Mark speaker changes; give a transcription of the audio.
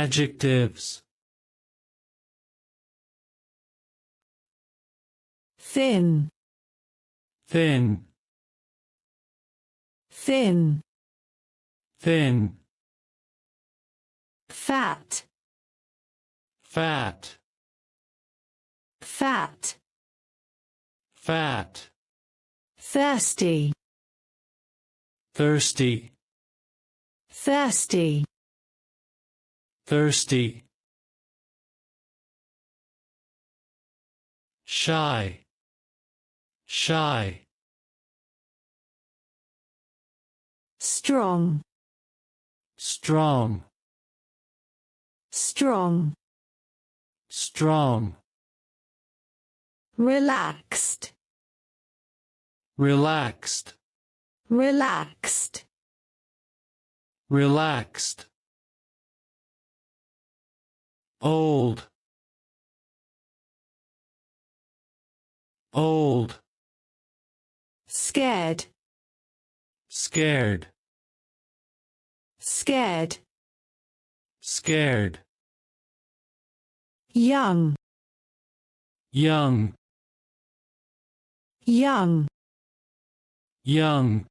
Speaker 1: Adjectives.
Speaker 2: Thin,
Speaker 1: Thin.
Speaker 2: thin.
Speaker 1: Thin.
Speaker 2: Fat,
Speaker 1: Fat.
Speaker 2: fat.
Speaker 1: Fat.
Speaker 2: Thirsty,
Speaker 1: Thirsty.
Speaker 2: thirsty.
Speaker 1: Thirsty. Shy. Shy.
Speaker 2: Strong,
Speaker 1: Strong.
Speaker 2: strong.
Speaker 1: Strong.
Speaker 2: Relaxed,
Speaker 1: Relaxed.
Speaker 2: relaxed.
Speaker 1: Relaxed. Old. Old.
Speaker 2: Scared,
Speaker 1: Scared.
Speaker 2: scared.
Speaker 1: Scared.
Speaker 2: Young,
Speaker 1: Young.
Speaker 2: young.
Speaker 1: Young.